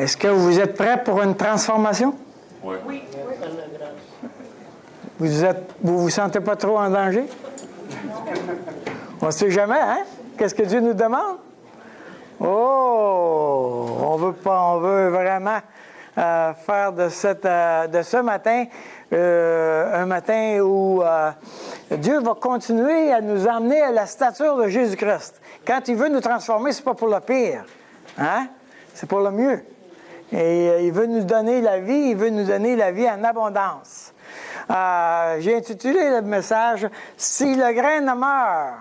Est-ce que vous êtes prêts pour une transformation? Oui. Oui. Vous vous sentez pas trop en danger? On ne sait jamais, hein? Qu'est-ce que Dieu nous demande? Oh! On veut vraiment faire de ce matin un matin où Dieu va continuer à nous emmener à la stature de Jésus-Christ. Quand il veut nous transformer, c'est pas pour le pire, hein? C'est pour le mieux. Et il veut nous donner la vie, il veut nous donner la vie en abondance. J'ai intitulé le message « Si le grain demeure ».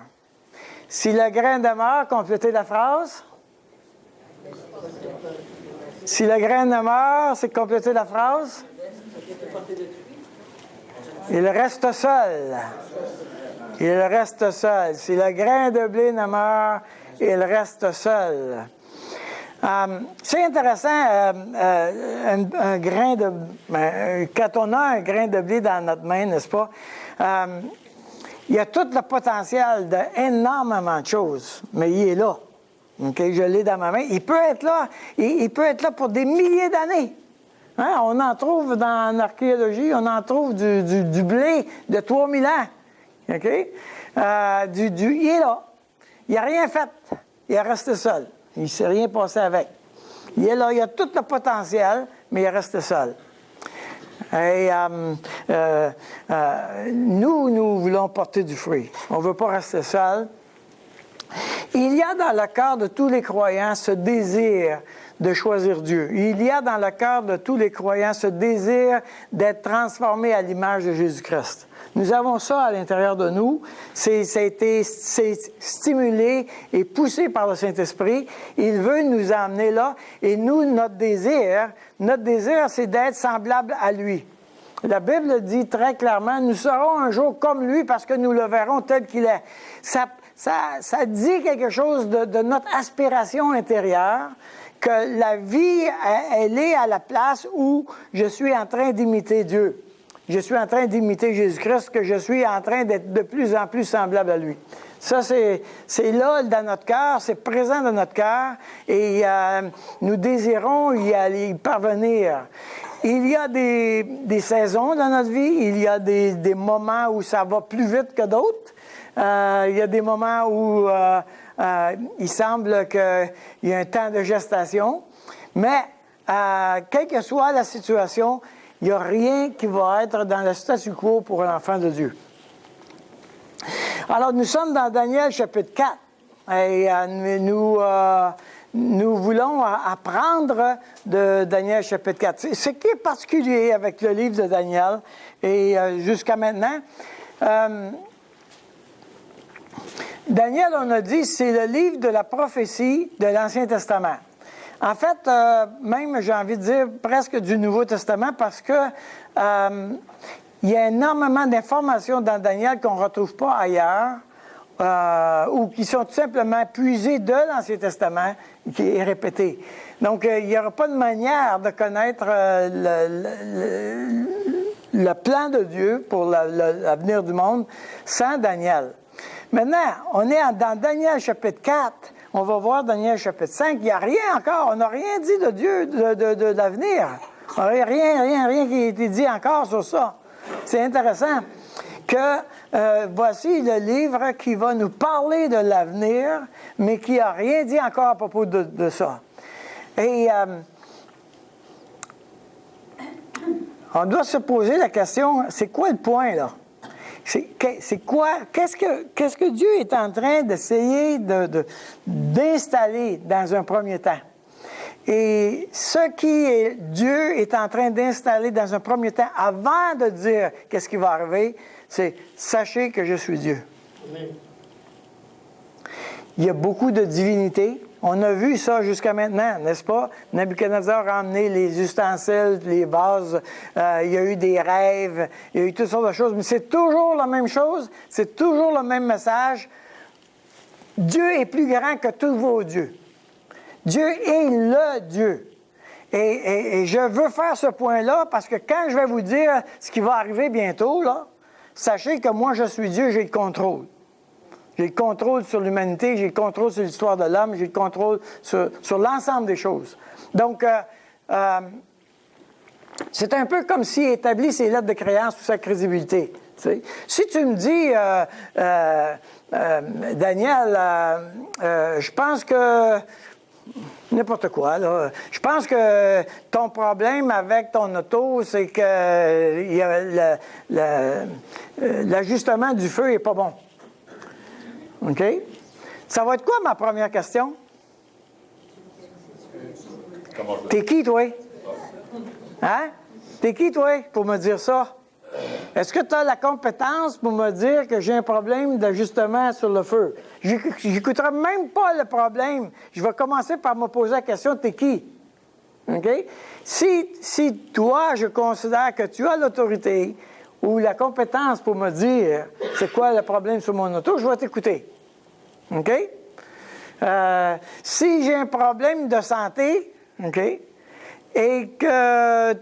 Si le grain demeure, complétez la phrase. Si le grain demeure, c'est compléter la phrase. Il reste seul. Il reste seul. Si le grain de blé demeure, il reste seul. C'est intéressant, un grain de... quand on a un grain de blé dans notre main, n'est-ce pas? Il y a tout le potentiel d'énormément de choses, mais il est là. Okay? Je l'ai dans ma main. Il peut être là. Il peut être là pour des milliers d'années. Hein? On en trouve dans l'archéologie, on en trouve du blé de 3000 ans. Okay? Il est là. Il n'a rien fait. Il est resté seul. Il ne s'est rien passé avec. Il est là, il a tout le potentiel, mais il est resté seul. Et nous voulons porter du fruit. On ne veut pas rester seul. Il y a dans le cœur de tous les croyants ce désir de choisir Dieu. Il y a dans le cœur de tous les croyants ce désir d'être transformés à l'image de Jésus-Christ. Nous avons ça à l'intérieur de nous. Ça a été stimulé et poussé par le Saint-Esprit. Il veut nous emmener là. Et nous, notre désir, c'est d'être semblable à lui. La Bible dit très clairement, nous serons un jour comme lui parce que nous le verrons tel qu'il est. Ça dit quelque chose de notre aspiration intérieure, que la vie, elle est à la place où je suis en train d'imiter Dieu. Je suis en train d'imiter Jésus-Christ, que je suis en train d'être de plus en plus semblable à lui. Ça, c'est là dans notre cœur, c'est présent dans notre cœur, et nous désirons y parvenir. Il y a des saisons dans notre vie, il y a des moments où ça va plus vite que d'autres. Il y a des moments où il semble qu'il y a un temps de gestation, mais quelle que soit la situation, il n'y a rien qui va être dans le statu quo pour l'enfant de Dieu. Alors, nous sommes dans Daniel chapitre 4 et nous voulons apprendre de Daniel chapitre 4. Ce qui est particulier avec le livre de Daniel et jusqu'à maintenant, Daniel, on a dit, c'est le livre de la prophétie de l'Ancien Testament. En fait, même, j'ai envie de dire, presque du Nouveau Testament, parce que il y a énormément d'informations dans Daniel qu'on ne retrouve pas ailleurs, ou qui sont tout simplement puisées de l'Ancien Testament, qui est répété. Donc, il n'y aura pas de manière de connaître le plan de Dieu pour l'avenir du monde sans Daniel. Maintenant, on est dans Daniel chapitre 4, on va voir Daniel chapitre 5, il n'y a rien encore, on n'a rien dit de Dieu, de l'avenir. Rien qui a été dit encore sur ça. C'est intéressant que voici le livre qui va nous parler de l'avenir, mais qui n'a rien dit encore à propos de ça. Et on doit se poser la question, c'est quoi le point là? C'est quoi? Qu'est-ce que Dieu est en train d'essayer d'installer dans un premier temps? Et ce qui Dieu est en train d'installer dans un premier temps, avant de dire qu'est-ce qui va arriver, c'est « Sachez que je suis Dieu ». Il y a beaucoup de divinités. On a vu ça jusqu'à maintenant, n'est-ce pas? Nabuchodonosor a emmené les ustensiles, les vases, il y a eu des rêves, il y a eu toutes sortes de choses, mais c'est toujours la même chose, c'est toujours le même message. Dieu est plus grand que tous vos dieux. Dieu est le Dieu. Et je veux faire ce point-là parce que quand je vais vous dire ce qui va arriver bientôt, là, sachez que moi, je suis Dieu, j'ai le contrôle. J'ai le contrôle sur l'humanité, j'ai le contrôle sur l'histoire de l'homme, j'ai le contrôle sur l'ensemble des choses. Donc, c'est un peu comme s'il établit ses lettres de créance ou sa crédibilité. T'sais. Si tu me dis, Daniel, je pense que... N'importe quoi, là. Je pense que ton problème avec ton auto, c'est que l'ajustement du feu n'est pas bon. OK? Ça va être quoi ma première question? T'es qui, toi? Hein? T'es qui, toi, pour me dire ça? Est-ce que tu as la compétence pour me dire que j'ai un problème d'ajustement sur le feu? J'écouterai même pas le problème. Je vais commencer par me poser la question, t'es qui? OK? Si toi, je considère que tu as l'autorité ou la compétence pour me dire c'est quoi le problème sur mon auto, je vais t'écouter. OK? Si j'ai un problème de santé, OK? Et que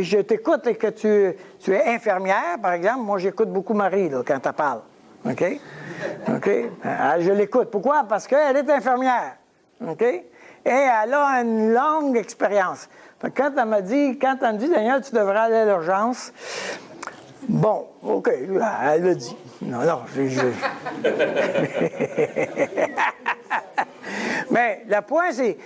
je t'écoute et que tu es infirmière, par exemple, moi j'écoute beaucoup Marie là, quand elle parle. OK? OK? Je l'écoute. Pourquoi? Parce qu'elle est infirmière. OK? Et elle a une longue expérience. Quand elle me dit, Daniel, tu devrais aller à l'urgence, bon, OK, elle l'a dit. Non, mais le point, c'est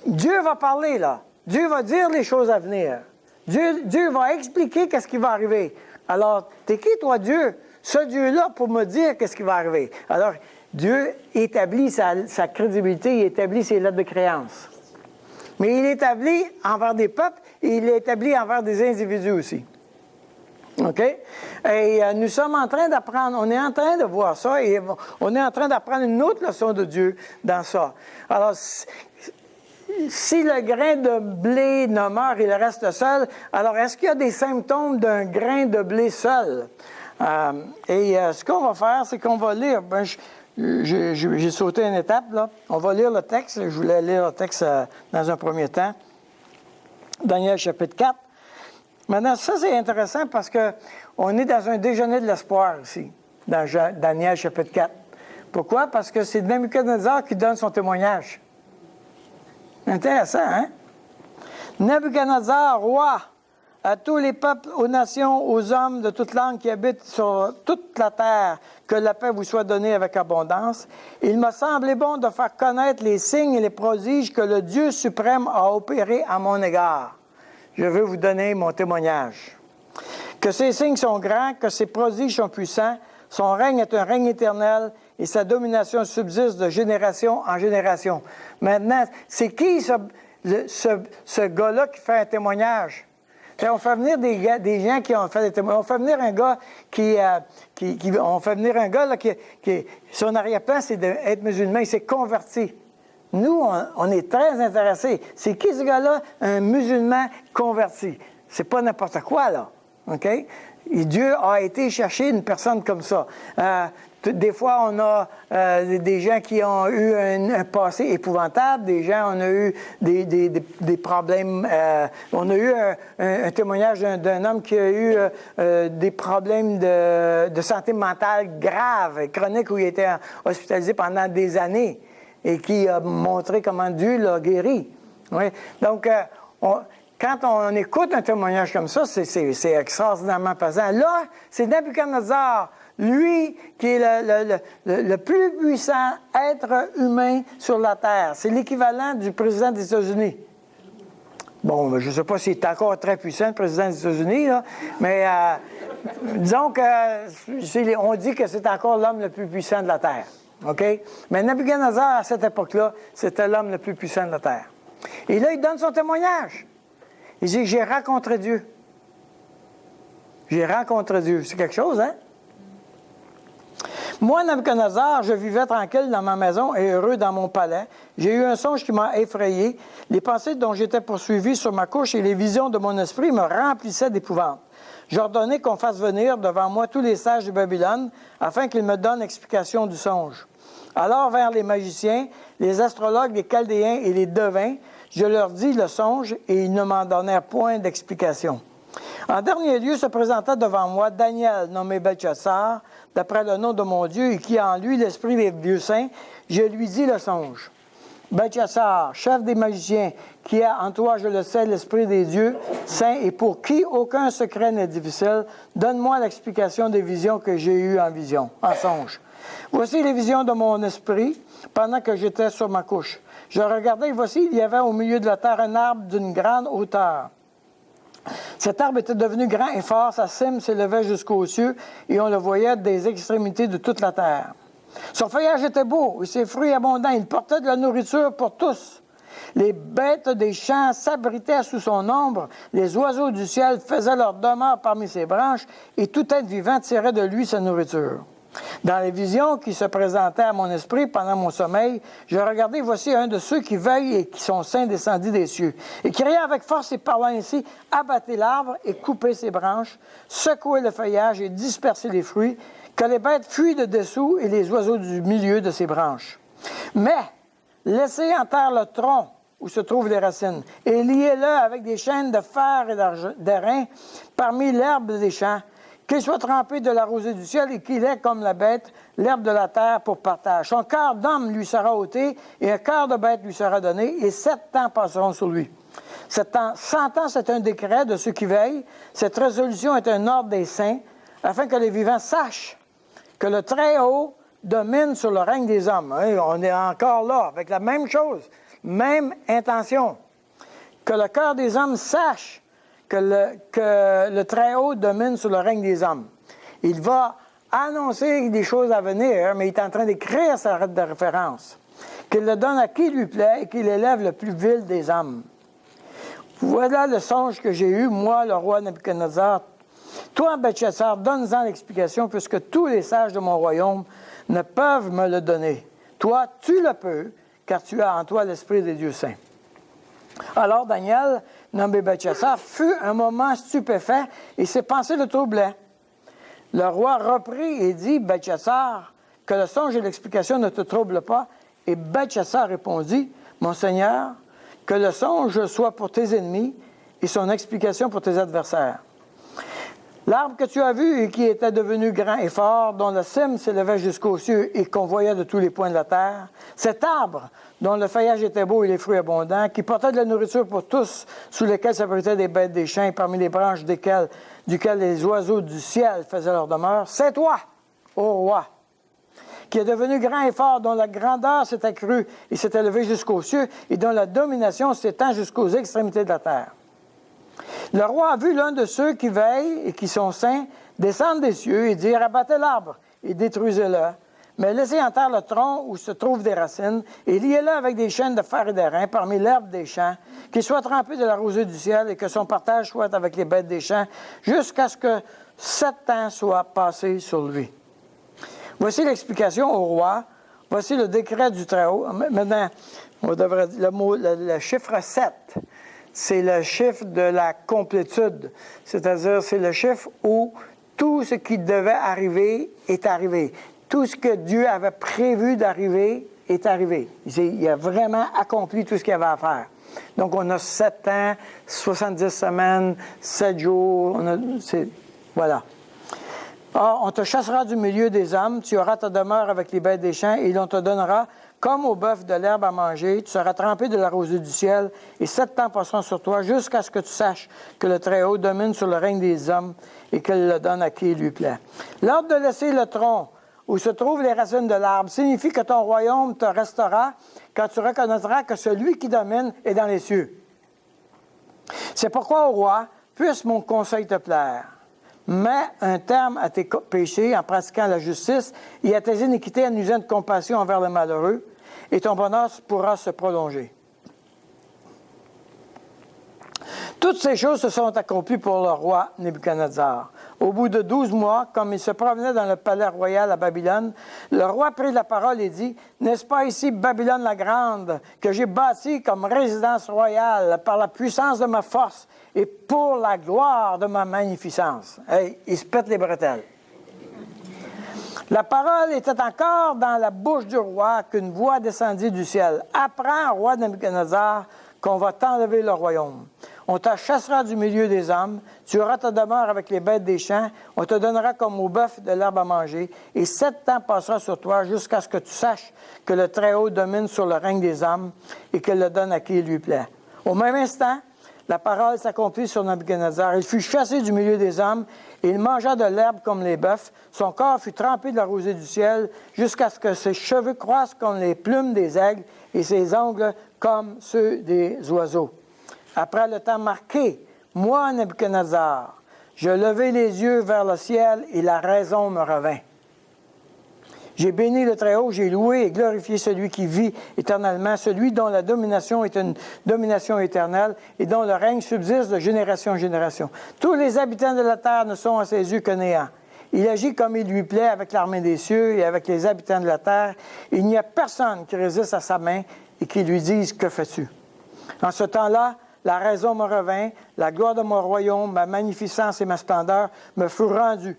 Dieu va parler, là. Dieu va dire les choses à venir. Dieu va expliquer qu'est-ce qui va arriver. Alors, t'es qui, toi, Dieu? Ce Dieu-là pour me dire qu'est-ce qui va arriver. Alors, Dieu établit sa crédibilité, il établit ses lettres de créance. Mais il établit envers des peuples et il établit envers des individus aussi. OK? Et nous sommes en train d'apprendre, on est en train de voir ça et on est en train d'apprendre une autre leçon de Dieu dans ça. Alors, si le grain de blé ne meurt, il reste seul. Alors, est-ce qu'il y a des symptômes d'un grain de blé seul? Ce qu'on va faire, c'est qu'on va lire. J'ai sauté une étape, là. On va lire le texte. Je voulais lire le texte dans un premier temps. Daniel, chapitre 4. Maintenant, ça, c'est intéressant parce qu'on est dans un déjeuner de l'espoir ici, dans Daniel, chapitre 4. Pourquoi? Parce que c'est Nabuchodonosor qui donne son témoignage. Intéressant, hein? Nabuchodonosor, roi, à tous les peuples, aux nations, aux hommes de toute langue qui habitent sur toute la terre, que la paix vous soit donnée avec abondance. Il m'a semblé bon de faire connaître les signes et les prodiges que le Dieu suprême a opérés à mon égard. Je veux vous donner mon témoignage. Que ces signes sont grands, que ces prodiges sont puissants, son règne est un règne éternel et sa domination subsiste de génération en génération. Maintenant, c'est qui ce gars-là qui fait un témoignage? On fait venir des gens qui ont fait des témoignages. On fait venir un gars on fait venir un gars là, qui son arrière-plan, c'est d'être musulman. Il s'est converti. Nous, on est très intéressés. C'est qui ce gars-là? Un musulman converti. C'est pas n'importe quoi, là. OK? Et Dieu a été chercher une personne comme ça. Des fois, on a des gens qui ont eu un passé épouvantable, des gens, on a eu des problèmes. On a eu un témoignage d'un homme qui a eu des problèmes de santé mentale graves, chroniques, où il était hospitalisé pendant des années et qui a montré comment Dieu l'a guéri. Oui. Donc, quand on écoute un témoignage comme ça, c'est extraordinairement pesant. Là, c'est Nabuchodonosor, lui, qui est le plus puissant être humain sur la Terre. C'est l'équivalent du président des États-Unis. Bon, je ne sais pas s'il est encore très puissant, le président des États-Unis, là, mais disons on dit que c'est encore l'homme le plus puissant de la Terre. OK? Mais Nabuchodonosor, à cette époque-là, c'était l'homme le plus puissant de la Terre. Et là, il donne son témoignage. Il dit, j'ai rencontré Dieu. J'ai rencontré Dieu. C'est quelque chose, hein? Moi, Nabuchodonosor, je vivais tranquille dans ma maison et heureux dans mon palais. J'ai eu un songe qui m'a effrayé. Les pensées dont j'étais poursuivi sur ma couche et les visions de mon esprit me remplissaient d'épouvante. J'ordonnai qu'on fasse venir devant moi tous les sages de Babylone, afin qu'ils me donnent explication du songe. Alors vers les magiciens, les astrologues, les chaldéens et les devins, je leur dis le songe, et ils ne m'en donnèrent point d'explication. En dernier lieu se présenta devant moi Daniel, nommé Belchassar, d'après le nom de mon Dieu, et qui a en lui l'esprit des dieux saints. Je lui dis le songe. Belchassar, chef des magiciens, qui a en toi, je le sais, l'esprit des dieux saints et pour qui aucun secret n'est difficile, donne-moi l'explication des visions que j'ai eues en vision, en songe. Voici les visions de mon esprit pendant que j'étais sur ma couche. Je regardais et voici, il y avait au milieu de la terre un arbre d'une grande hauteur. Cet arbre était devenu grand et fort, sa cime s'élevait jusqu'aux cieux et on le voyait des extrémités de toute la terre. Son feuillage était beau et ses fruits abondants. Il portait de la nourriture pour tous. Les bêtes des champs s'abritaient sous son ombre. Les oiseaux du ciel faisaient leur demeure parmi ses branches et tout être vivant tirait de lui sa nourriture. Dans les visions qui se présentaient à mon esprit pendant mon sommeil, je regardais, voici un de ceux qui veillent et qui sont saints descendit des cieux. Et criait avec force et parlant ainsi, abattez l'arbre et coupez ses branches, secouez le feuillage et dispersez les fruits, que les bêtes fuient de dessous et les oiseaux du milieu de ses branches. Mais laissez en terre le tronc où se trouvent les racines, et liez-le avec des chaînes de fer et d'airain parmi l'herbe des champs, qu'il soit trempé de la rosée du ciel et qu'il ait comme la bête l'herbe de la terre pour partage. Son cœur d'homme lui sera ôté et un cœur de bête lui sera donné, et 7 ans passeront sur lui. 100 ans, c'est un décret de ceux qui veillent. Cette résolution est un ordre des saints, afin que les vivants sachent que le Très-Haut domine sur le règne des hommes. On est encore là, avec la même chose, même intention. Que le cœur des hommes sache que le Très-Haut domine sur le règne des hommes. Il va annoncer des choses à venir, mais il est en train d'écrire sa lettre de référence. Qu'il le donne à qui lui plaît et qu'il élève le plus vil des hommes. Voilà le songe que j'ai eu, moi, le roi Nebuchadnezzar. Toi, Belchassar, donne-en l'explication, puisque tous les sages de mon royaume ne peuvent me le donner. Toi, tu le peux, car tu as en toi l'esprit des dieux saints. Alors Daniel, nommé Belchassar, fut un moment stupéfait et ses pensées le troublaient. Le roi reprit et dit, Belchassar, que le songe et l'explication ne te troublent pas. Et Belchassar répondit, Mon Seigneur, que le songe soit pour tes ennemis et son explication pour tes adversaires. L'arbre que tu as vu et qui était devenu grand et fort, dont la cime s'élevait jusqu'aux cieux et qu'on voyait de tous les points de la terre, cet arbre dont le feuillage était beau et les fruits abondants, qui portait de la nourriture pour tous, sous lesquels s'abritaient des bêtes des champs, parmi les branches duquel les oiseaux du ciel faisaient leur demeure, c'est toi, ô roi, qui est devenu grand et fort, dont la grandeur s'est accrue et s'est élevée jusqu'aux cieux, et dont la domination s'étend jusqu'aux extrémités de la terre. Le roi a vu l'un de ceux qui veillent et qui sont saints descendre des cieux et dire, abattez l'arbre et détruisez-le, mais laissez en terre le tronc où se trouvent des racines et liez-le avec des chaînes de fer et d'airain parmi l'herbe des champs, qu'il soit trempé de la rosée du ciel et que son partage soit avec les bêtes des champs, jusqu'à ce que 7 ans soient passés sur lui. Voici l'explication au roi. Voici le décret du Très-Haut. Maintenant, on devrait dire le chiffre 7. C'est le chiffre de la complétude. C'est-à-dire, c'est le chiffre où tout ce qui devait arriver est arrivé. Tout ce que Dieu avait prévu d'arriver est arrivé. Il a vraiment accompli tout ce qu'il avait à faire. Donc, on a 7 ans, 70 semaines, 7 jours. Voilà. Or, on te chassera du milieu des hommes, tu auras ta demeure avec les bêtes des champs, et l'on te donnera, comme au bœuf, de l'herbe à manger, tu seras trempé de la rosée du ciel, et 7 ans passeront sur toi, jusqu'à ce que tu saches que le Très-Haut domine sur le règne des hommes, et qu'il le donne à qui il lui plaît. L'ordre de laisser le tronc, où se trouvent les racines de l'arbre, signifie que ton royaume te restera, quand tu reconnaîtras que celui qui domine est dans les cieux. C'est pourquoi, ô roi, puisse mon conseil te plaire. Mets un terme à tes péchés en pratiquant la justice et à tes iniquités en usant de compassion envers les malheureux, et ton bonheur pourra se prolonger. Toutes ces choses se sont accomplies pour le roi Nebuchadnezzar. Au bout de 12 mois, comme il se promenait dans le palais royal à Babylone, le roi prit la parole et dit, « N'est-ce pas ici Babylone la grande, que j'ai bâtie comme résidence royale par la puissance de ma force et pour la gloire de ma magnificence? » Hey, il se pète les bretelles. La parole était encore dans la bouche du roi qu'une voix descendit du ciel. « Apprends, roi Nebuchadnezzar, qu'on va t'enlever le royaume. On te chassera du milieu des hommes. Tu auras ta demeure avec les bêtes des champs. On te donnera comme au bœuf de l'herbe à manger. Et 7 ans passera sur toi jusqu'à ce que tu saches que le Très-Haut domine sur le règne des hommes et qu'il le donne à qui il lui plaît. Au même instant, la parole s'accomplit sur Nabuchodonosor. Il fut chassé du milieu des hommes et il mangea de l'herbe comme les bœufs. Son corps fut trempé de la rosée du ciel jusqu'à ce que ses cheveux croissent comme les plumes des aigles et ses ongles comme ceux des oiseaux. Après le temps marqué, moi, Nabuchodonosor, je levai les yeux vers le ciel et la raison me revint. J'ai béni le Très-Haut, j'ai loué et glorifié celui qui vit éternellement, celui dont la domination est une domination éternelle et dont le règne subsiste de génération en génération. Tous les habitants de la terre ne sont à ses yeux que néant. Il agit comme il lui plaît avec l'armée des cieux et avec les habitants de la terre. Il n'y a personne qui résiste à sa main et qui lui dise « Que fais-tu » En ce temps-là, la raison me revint, la gloire de mon royaume, ma magnificence et ma splendeur me furent rendues.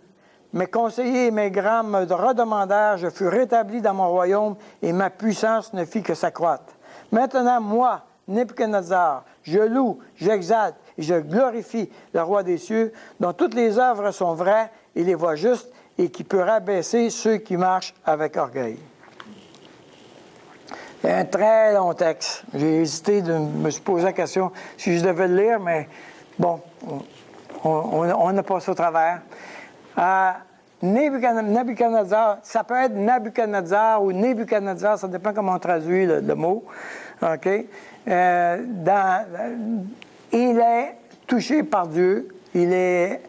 Mes conseillers et mes grands me redemandèrent, je fus rétabli dans mon royaume et ma puissance ne fit que s'accroître. Maintenant, moi, Nabuchodonosor, je loue, j'exalte et je glorifie le roi des cieux, dont toutes les œuvres sont vraies et les voies justes et qui peut rabaisser ceux qui marchent avec orgueil. C'est un très long texte. J'ai hésité de me poser la question si je devais le lire, mais bon, on a passé au travers. Nabuchodonosor, ça peut être Nabuchodonosor ou Nebuchadnezzar, ça dépend comment on traduit le mot. OK? Il est touché par Dieu. Il est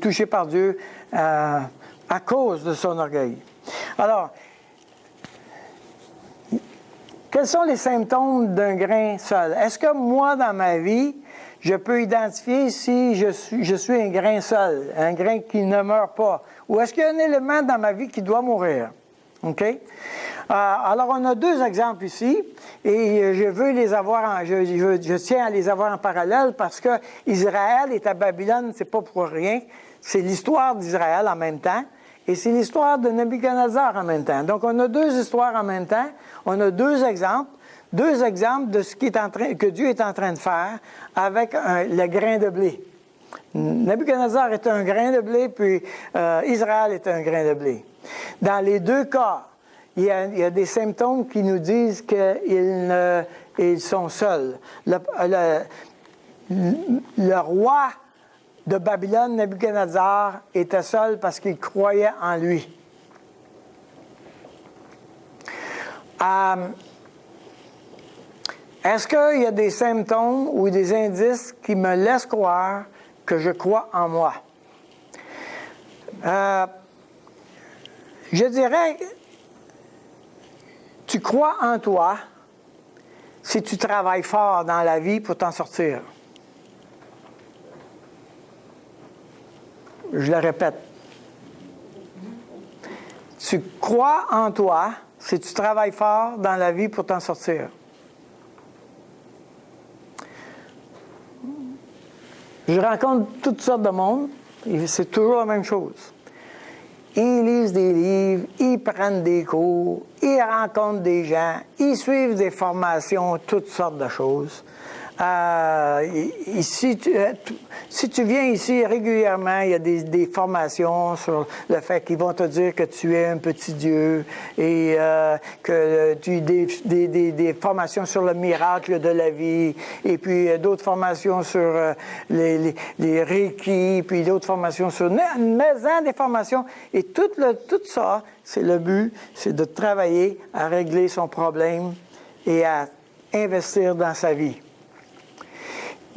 touché par Dieu à cause de son orgueil. Alors, quels sont les symptômes d'un grain seul? Est-ce que moi, dans ma vie, je peux identifier si je suis un grain seul, un grain qui ne meurt pas? Ou est-ce qu'il y a un élément dans ma vie qui doit mourir? OK? Alors, on a 2 exemples ici, et je veux les avoir, je tiens à les avoir en parallèle parce que Israël est à Babylone, c'est pas pour rien. C'est l'histoire d'Israël en même temps, et c'est l'histoire de Nabuchodonosor en même temps. Donc, on a 2 histoires en même temps, on a 2 exemples. 2 exemples de ce que Dieu est en train de faire avec le grain de blé. Nabuchodonosor est un grain de blé, puis Israël est un grain de blé. Dans les 2 cas, il y a des symptômes qui nous disent qu'ils sont seuls. Le roi de Babylone, Nabuchodonosor, était seul parce qu'il croyait en lui. Est-ce qu'il y a des symptômes ou des indices qui me laissent croire que je crois en moi? Je dirais, tu crois en toi si tu travailles fort dans la vie pour t'en sortir. Je le répète. Tu crois en toi si tu travailles fort dans la vie pour t'en sortir. Je rencontre toutes sortes de monde, et c'est toujours la même chose. Ils lisent des livres, ils prennent des cours, ils rencontrent des gens, ils suivent des formations, toutes sortes de choses. Si tu viens ici régulièrement, il y a des formations sur le fait qu'ils vont te dire que tu es un petit Dieu et que tu des formations sur le miracle de la vie et puis d'autres formations sur les Reiki, puis d'autres formations sur des formations et tout ça, c'est le but, c'est de travailler à régler son problème et à investir dans sa vie.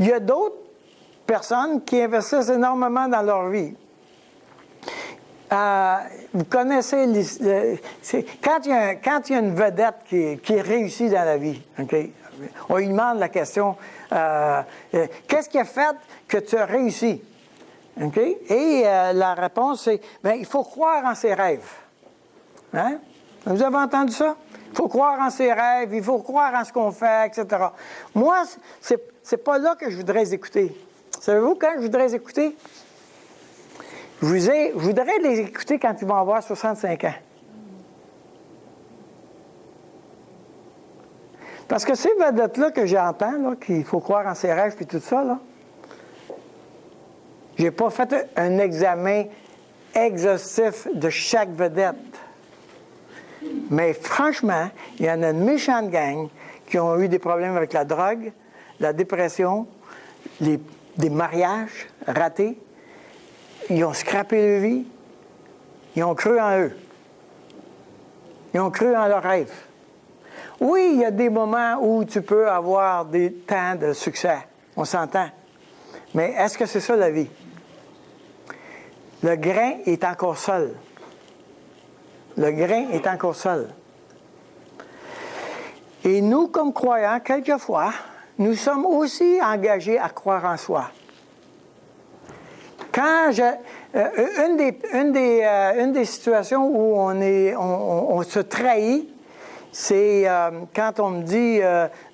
Il y a d'autres personnes qui investissent énormément dans leur vie. Vous connaissez, quand il y a une vedette qui réussit dans la vie, okay? On lui demande la question, qu'est-ce qui a fait que tu as réussi? Okay? Et la réponse, c'est, il faut croire en ses rêves. Hein? Vous avez entendu ça? Il faut croire en ses rêves, il faut croire en ce qu'on fait, etc. Moi, c'est pas là que je voudrais écouter. Savez-vous quand je voudrais écouter? Je voudrais les écouter quand ils vont avoir 65 ans. Parce que ces vedettes-là que j'entends, là, qu'il faut croire en ses rêves et tout ça, là, j'ai pas fait un examen exhaustif de chaque vedette. Mais franchement, il y en a une méchante gang qui ont eu des problèmes avec la drogue, la dépression, des mariages ratés. Ils ont scrappé leur vie. Ils ont cru en eux. Ils ont cru en leurs rêves. Oui, il y a des moments où tu peux avoir des temps de succès. On s'entend. Mais est-ce que c'est ça la vie? Le grain est encore seul. Le grain est encore seul. Et nous, comme croyants, quelquefois, nous sommes aussi engagés à croire en soi. Quand une des situations où on se trahit, c'est quand on me dit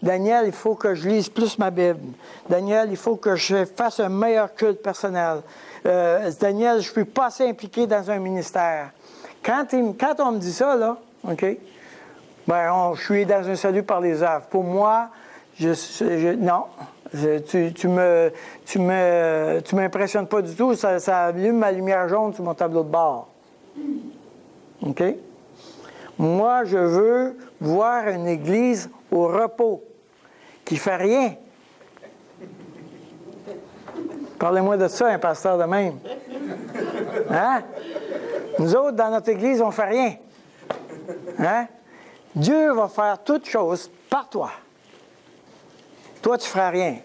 Daniel, il faut que je lise plus ma Bible. Daniel, il faut que je fasse un meilleur culte personnel. Daniel, je ne suis pas assez impliqué dans un ministère. Quand on me dit ça, là, OK, ben, je suis dans un salut par les œuvres. Pour moi, non. Tu m'impressionnes pas du tout. Ça allume ma lumière jaune sur mon tableau de bord. OK? Moi, je veux voir une église au repos, qui ne fait rien. Parlez-moi de ça, un pasteur de même. Hein? Nous autres, dans notre église, on ne fait rien. Hein? Dieu va faire toutes choses par toi. Toi, tu ne feras rien.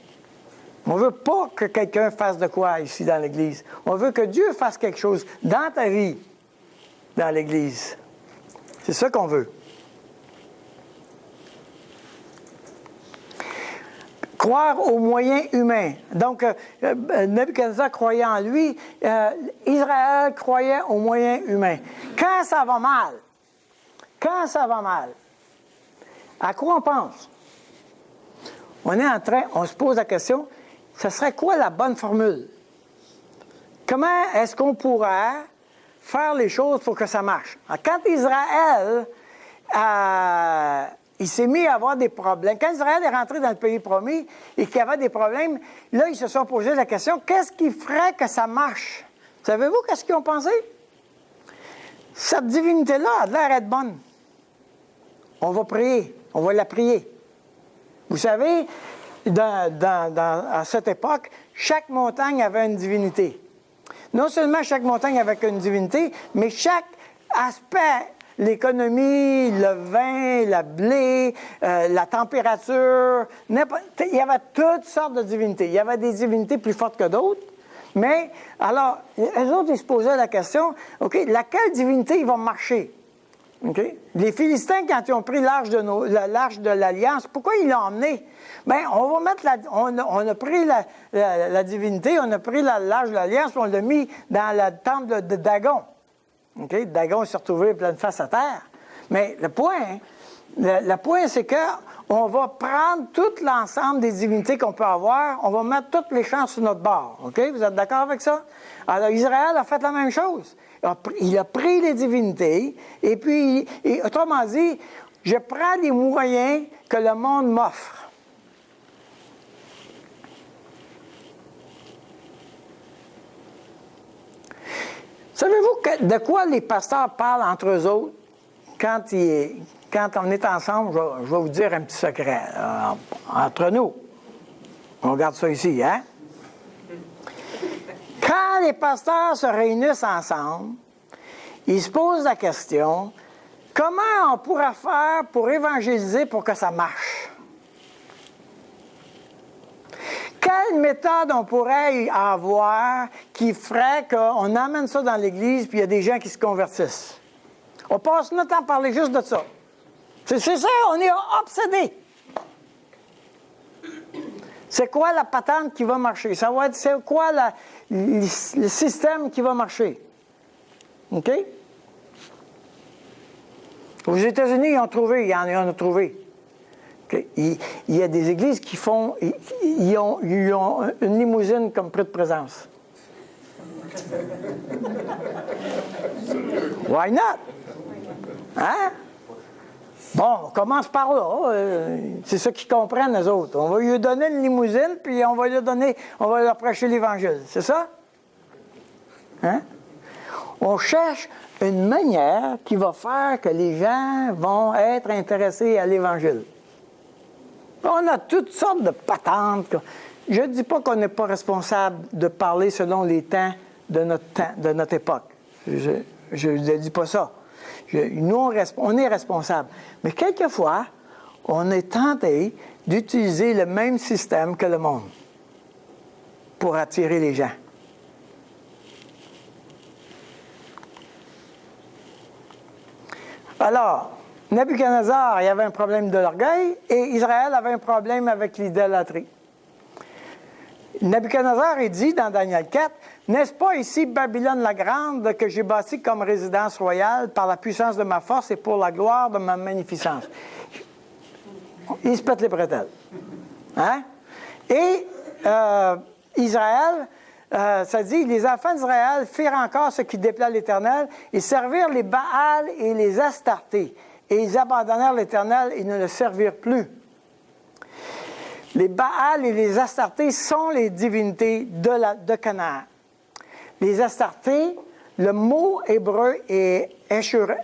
On ne veut pas que quelqu'un fasse de quoi ici dans l'Église. On veut que Dieu fasse quelque chose dans ta vie, dans l'Église. C'est ça qu'on veut. Croire aux moyens humains. Donc, Nebuchadnezzar croyait en lui, Israël croyait aux moyens humains. Quand ça va mal, à quoi on pense? On se pose la question, ce serait quoi la bonne formule? Comment est-ce qu'on pourrait faire les choses pour que ça marche? Alors, quand Israël, il s'est mis à avoir des problèmes, quand Israël est rentré dans le pays promis et qu'il y avait des problèmes, là, ils se sont posé la question, qu'est-ce qui ferait que ça marche? Savez-vous qu'est-ce qu'ils ont pensé? Cette divinité-là a l'air d'être bonne. On va prier, on va la prier. Vous savez, à cette époque, chaque montagne avait une divinité. Non seulement chaque montagne avait une divinité, mais chaque aspect, l'économie, le vin, le blé, la température, il y avait toutes sortes de divinités. Il y avait des divinités plus fortes que d'autres. Mais, alors, eux autres, ils se posaient la question, OK, laquelle divinité va marcher? Okay? Les Philistins, quand ils ont pris l'arche de l'Alliance, pourquoi ils l'ont emmené? Bien, on a pris la divinité, on a pris l'arche de l'Alliance, puis on l'a mis dans la temple de Dagon. Okay? Dagon s'est retrouvé pleine face à terre. Mais le point, c'est qu'on va prendre tout l'ensemble des divinités qu'on peut avoir, on va mettre toutes les chances sur notre bord. Okay? Vous êtes d'accord avec ça? Alors, Israël a fait la même chose. Il a pris les divinités, et puis, autrement dit, je prends les moyens que le monde m'offre. Savez-vous de quoi les pasteurs parlent entre eux autres quand on est ensemble? Je vais vous dire un petit secret. Entre nous. On regarde ça ici, hein? Quand les pasteurs se réunissent ensemble, ils se posent la question, comment on pourrait faire pour évangéliser pour que ça marche? Quelle méthode on pourrait avoir qui ferait qu'on amène ça dans l'Église puis il y a des gens qui se convertissent? On passe notre temps à parler juste de ça. C'est ça, on est obsédés. C'est quoi la patente qui va marcher? Ça va être, c'est quoi le système qui va marcher? OK? Aux États-Unis, ils en ont trouvé. Okay? Il y a des églises qui font... Ils ont une limousine comme prix de présence. Why not? Hein? Bon, on commence par là. C'est ça qu'ils comprennent, eux autres. On va lui donner une limousine, puis on va leur prêcher l'Évangile. C'est ça? Hein? On cherche une manière qui va faire que les gens vont être intéressés à l'Évangile. On a toutes sortes de patentes. Je ne dis pas qu'on n'est pas responsable de parler selon les temps de notre époque. Je ne dis pas ça. Nous, on est responsable. Mais quelquefois, on est tenté d'utiliser le même système que le monde pour attirer les gens. Alors, Nebuchadnezzar, il y avait un problème de l'orgueil et Israël avait un problème avec l'idolâtrie. Nebuchadnezzar, il dit dans Daniel 4, « N'est-ce pas ici Babylone la grande que j'ai bâtie comme résidence royale par la puissance de ma force et pour la gloire de ma magnificence? » Il se pète les bretelles. Hein? Et Israël, ça dit, les enfants d'Israël firent encore ce qui déplaît à l'Éternel, ils servirent les Baals et les Astartés, et ils abandonnèrent l'Éternel et ne le servirent plus. Les Baals et les Astartés sont les divinités de Canaan. Les Astartés, le mot hébreu est Ashurim.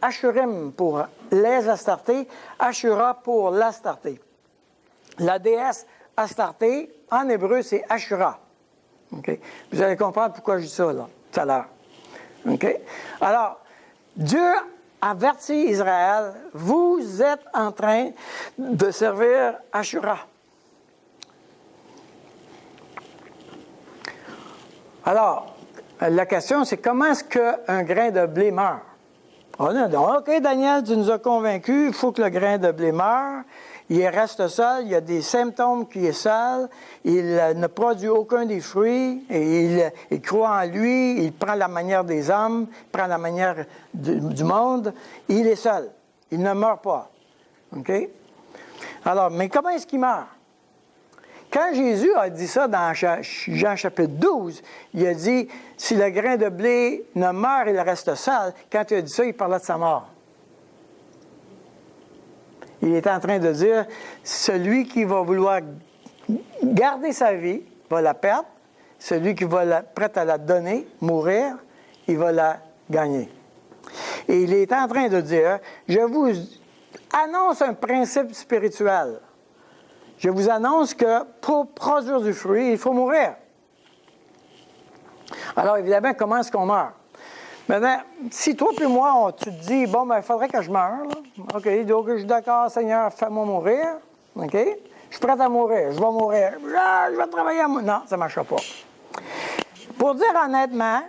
Ashurim pour les Astartés, Ashura pour l'Astarté. La déesse Astarté, en hébreu, c'est Ashura. Okay? Vous allez comprendre pourquoi je dis ça, là, tout à l'heure. Okay? Alors, Dieu avertit Israël, vous êtes en train de servir Ashura. Alors, la question, c'est comment est-ce qu'un grain de blé meurt? On a dit, OK, Daniel, tu nous as convaincus, il faut que le grain de blé meure. Il reste seul, il y a des symptômes qu'il est seul, il ne produit aucun des fruits, et il croit en lui, il prend la manière des hommes, il prend la manière du monde, il est seul, il ne meurt pas. OK? Alors, mais comment est-ce qu'il meurt? Quand Jésus a dit ça dans Jean chapitre 12, il a dit, si le grain de blé ne meurt, il reste seul. Quand il a dit ça, il parlait de sa mort. Il est en train de dire, celui qui va vouloir garder sa vie va la perdre. Celui qui va prêt à la donner, mourir, il va la gagner. Et il est en train de dire, je vous annonce un principe spirituel. Je vous annonce que pour produire du fruit, il faut mourir. Alors évidemment, comment est-ce qu'on meurt? Maintenant, si toi et moi, tu te dis, bon, ben, il faudrait que je meure, là. OK, donc je suis d'accord, Seigneur, fais-moi mourir. OK? Je suis prêt à mourir, je vais mourir. Ah, je vais travailler à moi. Non, ça ne marchera pas. Pour dire honnêtement,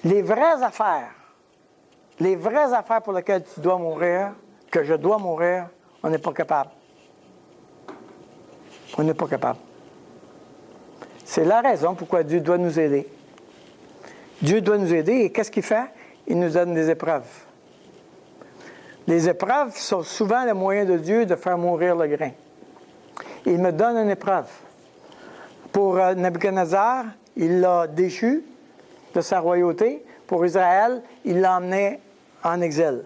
les vraies affaires pour lesquelles tu dois mourir, que je dois mourir, on n'est pas capable. On n'est pas capable. C'est la raison pourquoi Dieu doit nous aider. Dieu doit nous aider et qu'est-ce qu'il fait? Il nous donne des épreuves. Les épreuves sont souvent le moyen de Dieu de faire mourir le grain. Il me donne une épreuve. Pour Nebuchadnezzar, il l'a déchu de sa royauté. Pour Israël, il l'a emmené en exil.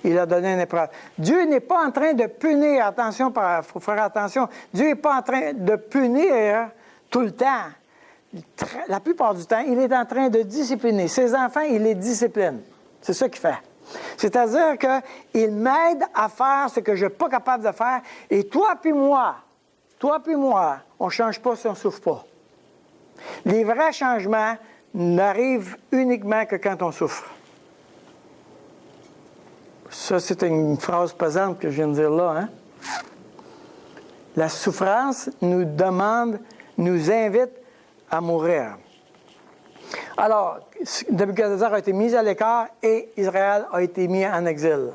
Il a donné une épreuve. Dieu n'est pas en train de punir, attention, il faut faire attention, Dieu n'est pas en train de punir tout le temps. La plupart du temps, il est en train de discipliner. Ses enfants, il les discipline. C'est ça qu'il fait. C'est-à-dire qu'il m'aide à faire ce que je ne suis pas capable de faire. Et toi puis moi, on ne change pas si on ne souffre pas. Les vrais changements n'arrivent uniquement que quand on souffre. Ça, c'est une phrase pesante que je viens de dire là. Hein? La souffrance nous invite à mourir. Alors, Nebuchadnezzar a été mis à l'écart et Israël a été mis en exil.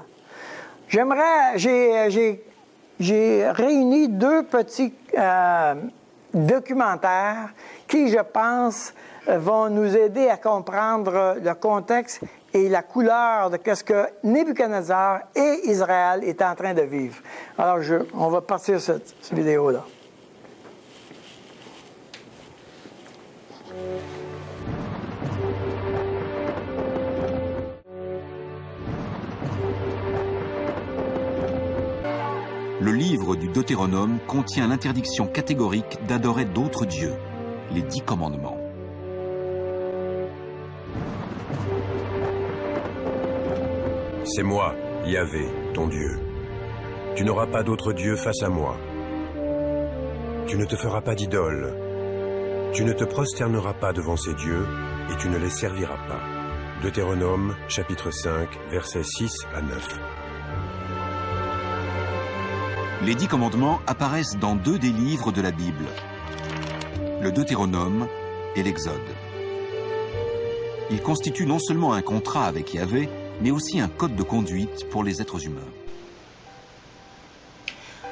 J'ai réuni deux petits documentaires qui, je pense, vont nous aider à comprendre le contexte et la couleur de ce que Nebuchadnezzar et Israël est en train de vivre. Alors, on va partir cette vidéo-là. livre du Deutéronome contient l'interdiction catégorique d'adorer d'autres dieux, les 10 commandements. C'est moi, Yahvé, ton Dieu. Tu n'auras pas d'autre Dieu face à moi. Tu ne te feras pas d'idole. Tu ne te prosterneras pas devant ces dieux et tu ne les serviras pas. Deutéronome, chapitre 5, versets 6 à 9. Les 10 commandements apparaissent dans 2 des livres de la Bible, le Deutéronome et l'Exode. Ils constituent non seulement un contrat avec Yahvé, mais aussi un code de conduite pour les êtres humains.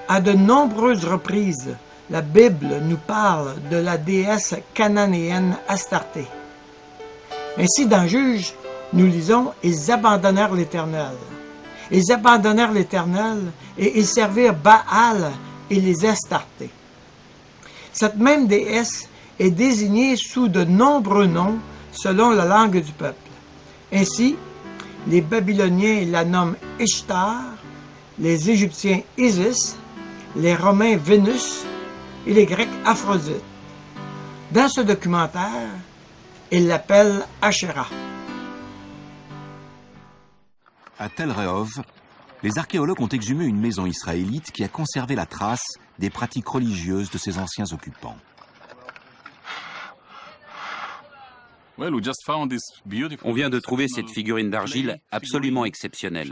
À de nombreuses reprises, la Bible nous parle de la déesse cananéenne Astarté. Ainsi, dans Juges, nous lisons « Ils abandonnèrent l'Éternel ». Ils abandonnèrent l'Éternel et ils servirent Baal et les Astartés. Cette même déesse est désignée sous de nombreux noms selon la langue du peuple. Ainsi, les Babyloniens la nomment Ishtar, les Égyptiens Isis, les Romains Vénus et les Grecs Aphrodite. Dans ce documentaire, ils l'appellent Asherah. À Tel Rehov, les archéologues ont exhumé une maison israélite qui a conservé la trace des pratiques religieuses de ses anciens occupants. On vient de trouver cette figurine d'argile absolument exceptionnelle.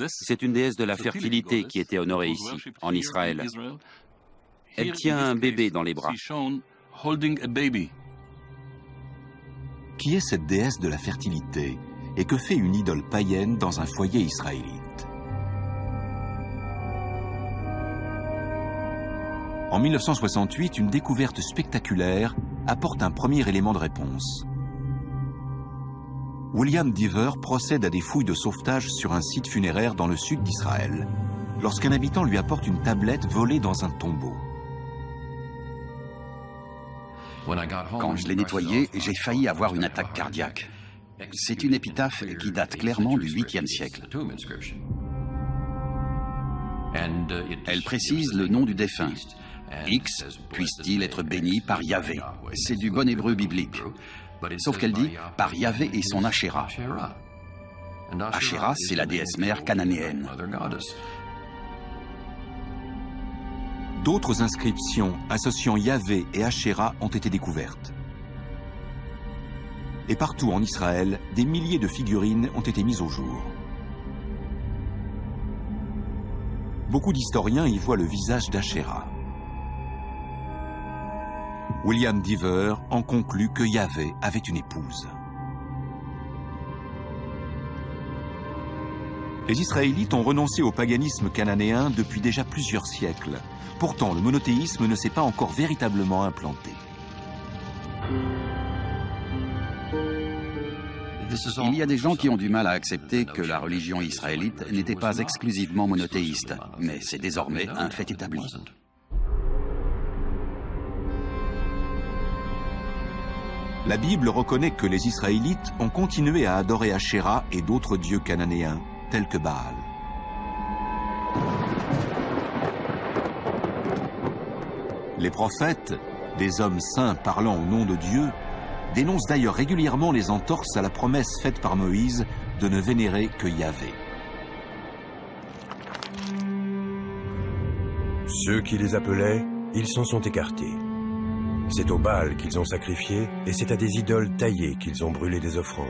C'est une déesse de la fertilité qui était honorée ici, en Israël. Elle tient un bébé dans les bras. Qui est cette déesse de la fertilité et que fait une idole païenne dans un foyer israélite? En 1968, une découverte spectaculaire apporte un premier élément de réponse. William Dever procède à des fouilles de sauvetage sur un site funéraire dans le sud d'Israël, lorsqu'un habitant lui apporte une tablette volée dans un tombeau. Quand je l'ai nettoyée, j'ai failli avoir une attaque cardiaque. C'est une épitaphe qui date clairement du 8e siècle. Elle précise le nom du défunt. X puisse-t-il être béni par Yahvé. C'est du bon hébreu biblique. Sauf qu'elle dit par Yahvé et son Asherah. Asherah, c'est la déesse mère cananéenne. D'autres inscriptions associant Yahvé et Asherah ont été découvertes. Et partout en Israël, des milliers de figurines ont été mises au jour. Beaucoup d'historiens y voient le visage d'Asherah. William Dever en conclut que Yahvé avait une épouse. Les Israélites ont renoncé au paganisme cananéen depuis déjà plusieurs siècles. Pourtant, le monothéisme ne s'est pas encore véritablement implanté. Il y a des gens qui ont du mal à accepter que la religion israélite n'était pas exclusivement monothéiste, mais c'est désormais un fait établi. La Bible reconnaît que les Israélites ont continué à adorer Asherah et d'autres dieux cananéens, tels que Baal. Les prophètes, des hommes saints parlant au nom de Dieu, dénoncent d'ailleurs régulièrement les entorses à la promesse faite par Moïse de ne vénérer que Yahvé. Ceux qui les appelaient, ils s'en sont écartés. C'est au Baal qu'ils ont sacrifié, et c'est à des idoles taillées qu'ils ont brûlé des offrandes.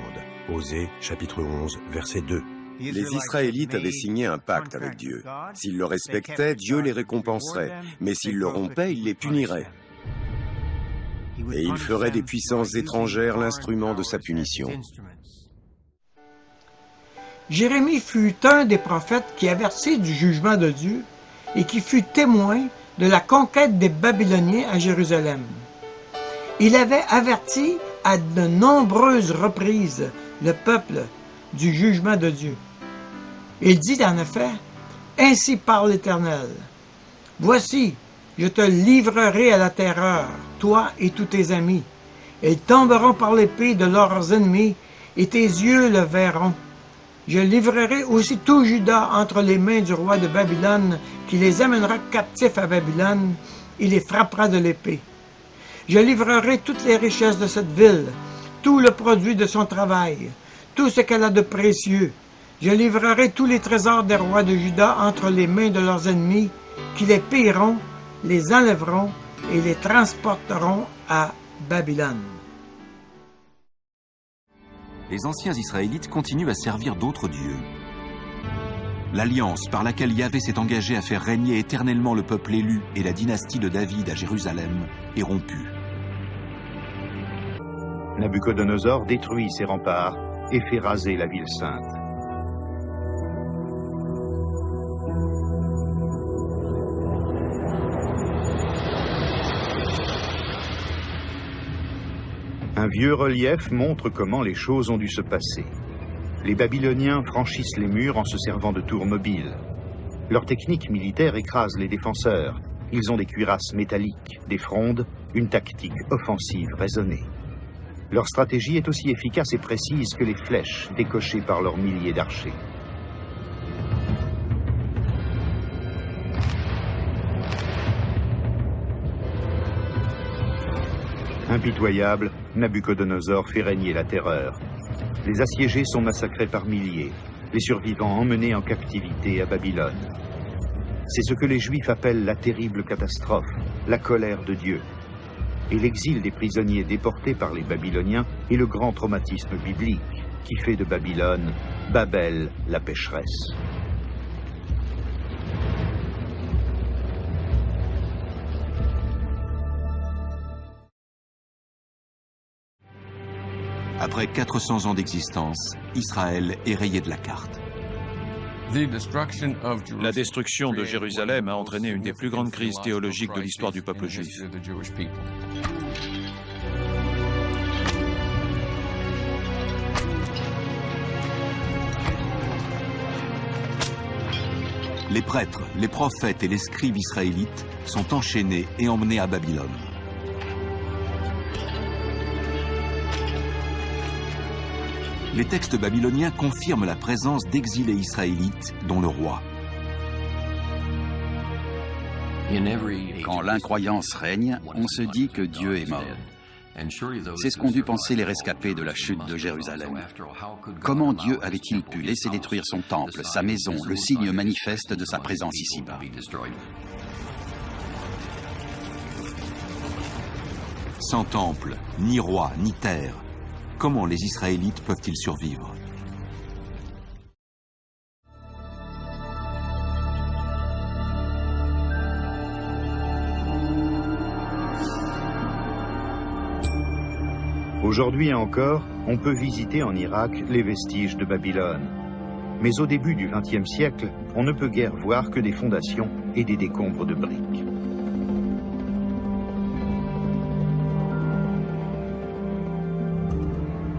Osée, chapitre 11, verset 2. Les Israélites avaient signé un pacte avec Dieu. S'ils le respectaient, Dieu les récompenserait, mais s'ils le rompaient, il les punirait. Et il ferait des puissances étrangères l'instrument de sa punition. Jérémie fut un des prophètes qui avertit du jugement de Dieu et qui fut témoin de la conquête des Babyloniens à Jérusalem. Il avait averti à de nombreuses reprises le peuple du jugement de Dieu. Il dit en effet, « Ainsi parle l'Éternel. Voici, je te livrerai à la terreur, toi et tous tes amis. Ils tomberont par l'épée de leurs ennemis, et tes yeux le verront. Je livrerai aussi tout Juda entre les mains du roi de Babylone, qui les amènera captifs à Babylone, il les frappera de l'épée. Je livrerai toutes les richesses de cette ville, tout le produit de son travail, tout ce qu'elle a de précieux. Je livrerai tous les trésors des rois de Juda entre les mains de leurs ennemis, qui les pilleront, les enlèveront et les transporteront à Babylone. Les anciens Israélites continuent à servir d'autres dieux. L'alliance par laquelle Yahvé s'est engagé à faire régner éternellement le peuple élu et la dynastie de David à Jérusalem est rompue. Nabuchodonosor détruit ses remparts et fait raser la ville sainte. Un vieux relief montre comment les choses ont dû se passer. Les Babyloniens franchissent les murs en se servant de tours mobiles. Leur technique militaire écrase les défenseurs. Ils ont des cuirasses métalliques, des frondes, une tactique offensive raisonnée. Leur stratégie est aussi efficace et précise que les flèches décochées par leurs milliers d'archers. Impitoyable, Nabuchodonosor fait régner la terreur. Les assiégés sont massacrés par milliers, les survivants emmenés en captivité à Babylone. C'est ce que les Juifs appellent la terrible catastrophe, la colère de Dieu. Et l'exil des prisonniers déportés par les Babyloniens est le grand traumatisme biblique qui fait de Babylone, Babel, la pécheresse. Après 400 ans d'existence, Israël est rayé de la carte. La destruction de Jérusalem a entraîné une des plus grandes crises théologiques de l'histoire du peuple juif. Les prêtres, les prophètes et les scribes israélites sont enchaînés et emmenés à Babylone. Les textes babyloniens confirment la présence d'exilés israélites, dont le roi. Quand l'incroyance règne, on se dit que Dieu est mort. C'est ce qu'ont dû penser les rescapés de la chute de Jérusalem. Comment Dieu avait-il pu laisser détruire son temple, sa maison, le signe manifeste de sa présence ici-bas? Sans temple, ni roi, ni terre, comment les Israélites peuvent-ils survivre? Aujourd'hui encore, on peut visiter en Irak les vestiges de Babylone. Mais au début du XXe siècle, on ne peut guère voir que des fondations et des décombres de briques.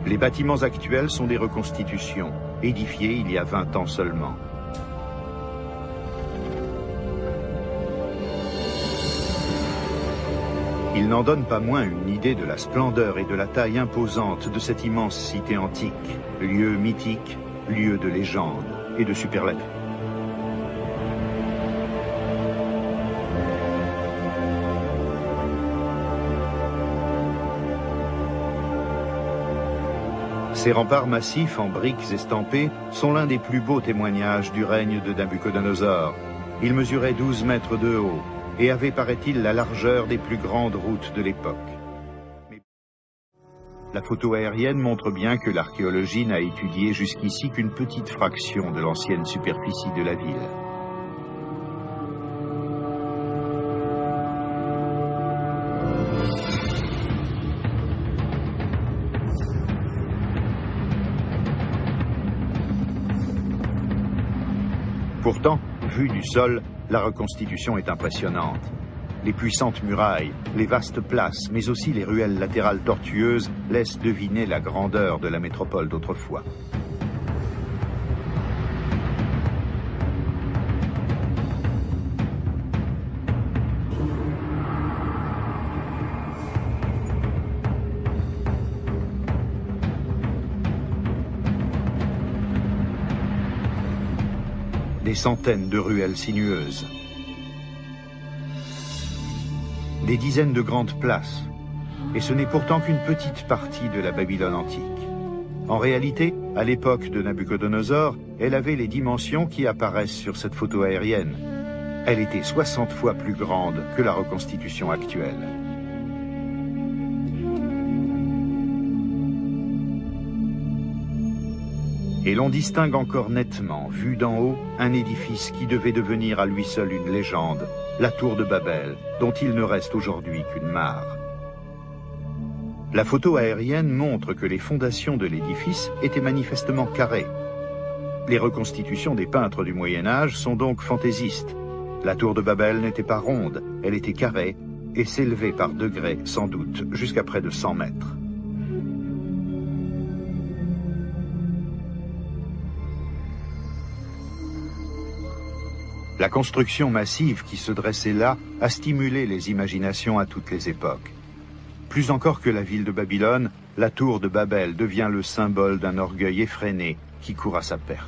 Les bâtiments actuels sont des reconstitutions, édifiés il y a 20 ans seulement. Ils n'en donnent pas moins une idée de la splendeur et de la taille imposante de cette immense cité antique, lieu mythique, lieu de légende et de superlatifs. Ces remparts massifs en briques estampées sont l'un des plus beaux témoignages du règne de Nabuchodonosor. Ils mesuraient 12 mètres de haut et avaient, paraît-il, la largeur des plus grandes routes de l'époque. Mais la photo aérienne montre bien que l'archéologie n'a étudié jusqu'ici qu'une petite fraction de l'ancienne superficie de la ville. Pourtant, vue du sol, la reconstitution est impressionnante. Les puissantes murailles, les vastes places, mais aussi les ruelles latérales tortueuses laissent deviner la grandeur de la métropole d'autrefois. des centaines de ruelles sinueuses, des dizaines de grandes places. Et ce n'est pourtant qu'une petite partie de la Babylone antique. En réalité, à l'époque de Nabuchodonosor, elle avait les dimensions qui apparaissent sur cette photo aérienne. Elle était 60 fois plus grande que la reconstitution actuelle. Et l'on distingue encore nettement, vu d'en haut, un édifice qui devait devenir à lui seul une légende, la tour de Babel, dont il ne reste aujourd'hui qu'une mare. La photo aérienne montre que les fondations de l'édifice étaient manifestement carrées. Les reconstitutions des peintres du Moyen-Âge sont donc fantaisistes. La tour de Babel n'était pas ronde, elle était carrée et s'élevait par degrés, sans doute, jusqu'à près de 100 mètres. La construction massive qui se dressait là a stimulé les imaginations à toutes les époques. Plus encore que la ville de Babylone, la tour de Babel devient le symbole d'un orgueil effréné qui court à sa perte.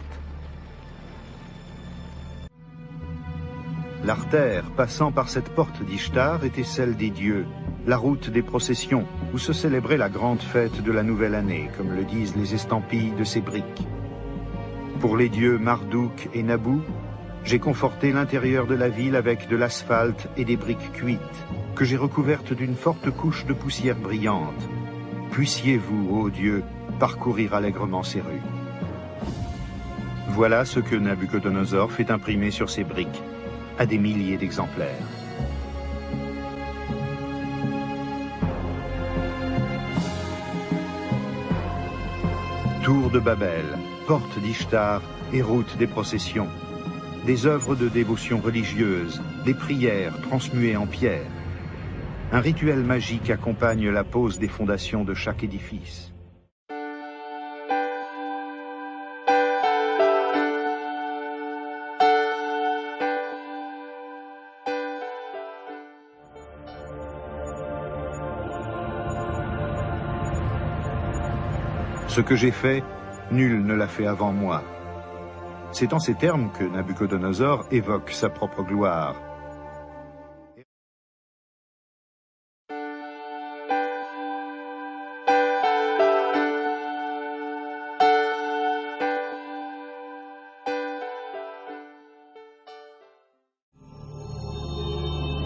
L'artère passant par cette porte d'Ishtar était celle des dieux, la route des processions, où se célébrait la grande fête de la nouvelle année, comme le disent les estampilles de ces briques. Pour les dieux Marduk et Nabu, j'ai conforté l'intérieur de la ville avec de l'asphalte et des briques cuites, que j'ai recouvertes d'une forte couche de poussière brillante. Puissiez-vous, ô Dieu, parcourir allègrement ces rues. Voilà ce que Nabuchodonosor fait imprimer sur ces briques, à des milliers d'exemplaires. Tour de Babel, porte d'Ishtar et route des processions. Des œuvres de dévotion religieuse, des prières transmuées en pierre. Un rituel magique accompagne la pose des fondations de chaque édifice. Ce que j'ai fait, nul ne l'a fait avant moi. C'est en ces termes que Nabuchodonosor évoque sa propre gloire.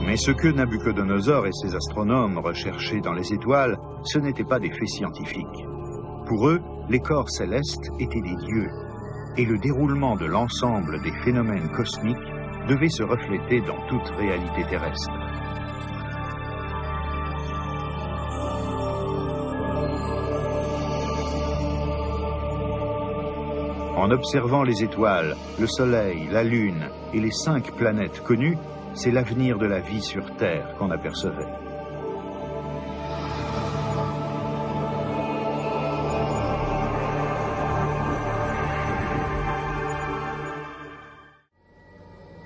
Mais ce que Nabuchodonosor et ses astronomes recherchaient dans les étoiles, ce n'étaient pas des faits scientifiques. Pour eux, les corps célestes étaient des dieux, et le déroulement de l'ensemble des phénomènes cosmiques devait se refléter dans toute réalité terrestre. En observant les étoiles, le Soleil, la Lune et les 5 planètes connues, c'est l'avenir de la vie sur Terre qu'on apercevait.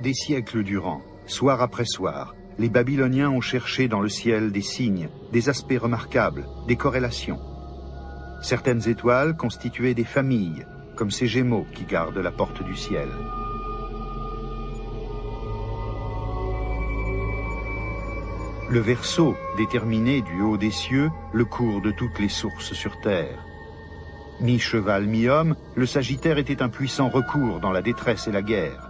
Des siècles durant, soir après soir, les Babyloniens ont cherché dans le ciel des signes, des aspects remarquables, des corrélations. Certaines étoiles constituaient des familles, comme ces Gémeaux qui gardent la porte du ciel. Le Verseau déterminait du haut des cieux le cours de toutes les sources sur terre. Mi-cheval, mi-homme, le Sagittaire était un puissant recours dans la détresse et la guerre.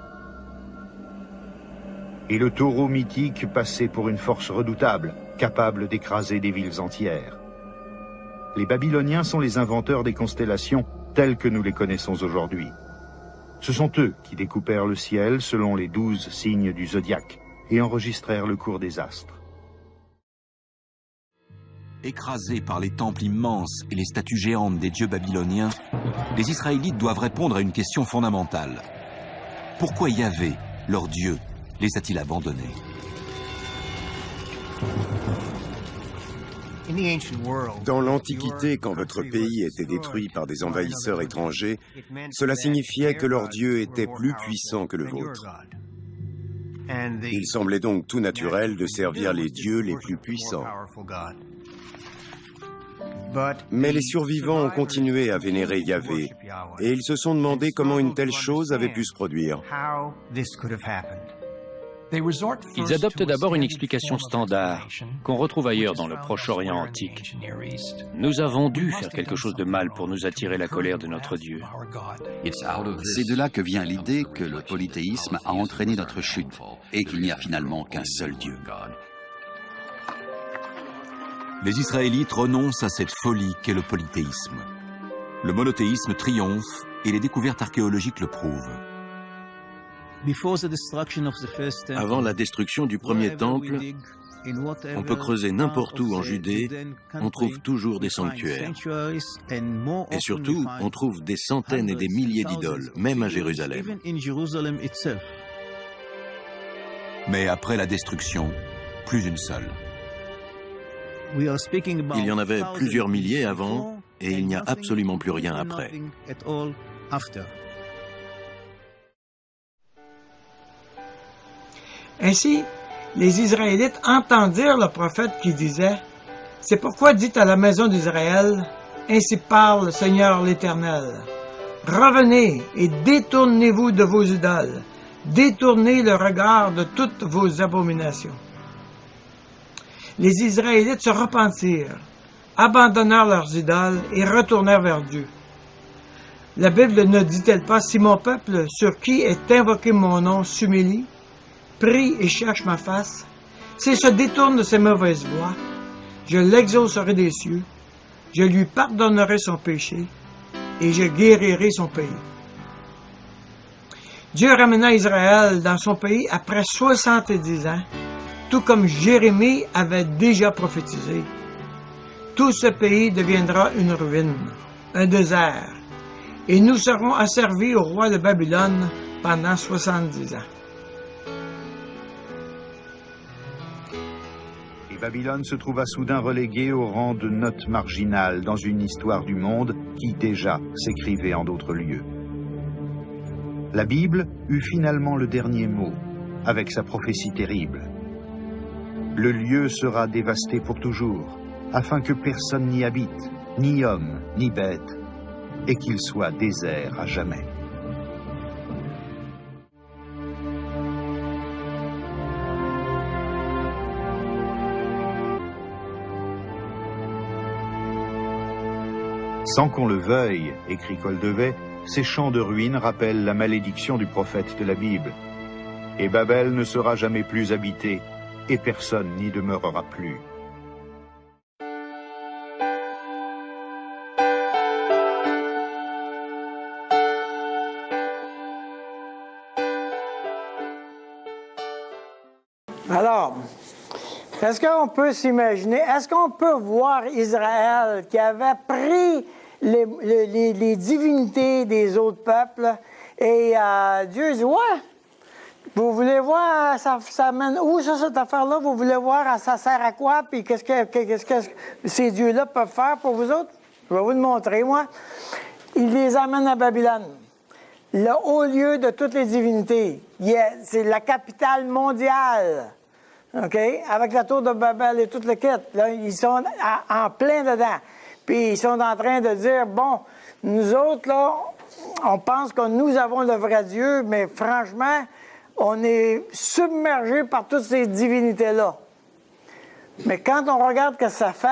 Et le Taureau mythique passait pour une force redoutable, capable d'écraser des villes entières. Les Babyloniens sont les inventeurs des constellations telles que nous les connaissons aujourd'hui. Ce sont eux qui découpèrent le ciel selon les 12 signes du zodiaque et enregistrèrent le cours des astres. Écrasés par les temples immenses et les statues géantes des dieux babyloniens, les Israélites doivent répondre à une question fondamentale. Pourquoi Yahvé, leur Dieu, les a-t-il abandonnés? Dans l'Antiquité, quand votre pays était détruit par des envahisseurs étrangers, cela signifiait que leur Dieu était plus puissant que le vôtre. Il semblait donc tout naturel de servir les dieux les plus puissants. Mais les survivants ont continué à vénérer Yahvé, et ils se sont demandé comment une telle chose avait pu se produire. Ils adoptent d'abord une explication standard qu'on retrouve ailleurs dans le Proche-Orient antique. Nous avons dû faire quelque chose de mal pour nous attirer la colère de notre Dieu. C'est de là que vient l'idée que le polythéisme a entraîné notre chute et qu'il n'y a finalement qu'un seul Dieu. Les Israélites renoncent à cette folie qu'est le polythéisme. Le monothéisme triomphe et les découvertes archéologiques le prouvent. Avant la destruction du premier temple, on peut creuser n'importe où en Judée, on trouve toujours des sanctuaires. Et surtout, on trouve des centaines et des milliers d'idoles, même à Jérusalem. Mais après la destruction, plus une seule. Il y en avait plusieurs milliers avant, et il n'y a absolument plus rien après. Ainsi, les Israélites entendirent le prophète qui disait « C'est pourquoi dites à la maison d'Israël, ainsi parle le Seigneur l'Éternel. Revenez et détournez-vous de vos idoles, détournez le regard de toutes vos abominations. » Les Israélites se repentirent, abandonnèrent leurs idoles et retournèrent vers Dieu. La Bible ne dit-elle pas « Si mon peuple, sur qui est invoqué mon nom, s'humilie, prie et cherche ma face, s'il se détourne de ses mauvaises voies, je l'exaucerai des cieux, je lui pardonnerai son péché et je guérirai son pays. » Dieu ramena Israël dans son pays après 70 ans, tout comme Jérémie avait déjà prophétisé. Tout ce pays deviendra une ruine, un désert, et nous serons asservis au roi de Babylone pendant 70 ans. Et Babylone se trouva soudain reléguée au rang de note marginale dans une histoire du monde qui déjà s'écrivait en d'autres lieux. La Bible eut finalement le dernier mot, avec sa prophétie terrible. Le lieu sera dévasté pour toujours, afin que personne n'y habite, ni homme, ni bête, et qu'il soit désert à jamais. Sans qu'on le veuille, écrit Coldevet, ces champs de ruines rappellent la malédiction du prophète de la Bible. Et Babel ne sera jamais plus habité, et personne n'y demeurera plus. Alors, est-ce qu'on peut s'imaginer, est-ce qu'on peut voir Israël qui avait pris les divinités des autres peuples et Dieu dit « Ouais, vous voulez voir, ça mène où ça, cette affaire-là? Vous voulez voir, ça sert à quoi? Puis qu'est-ce que ces dieux-là peuvent faire pour vous autres? Je vais vous le montrer, moi. Il les amène à Babylone, le haut lieu de toutes les divinités. C'est la capitale mondiale, OK? Avec la tour de Babel et tout le kit. Là, ils sont en plein dedans. Puis ils sont en train de dire, bon, nous autres, là, on pense que nous avons le vrai Dieu, mais franchement, on est submergé par toutes ces divinités-là. Mais quand on regarde ce que ça fait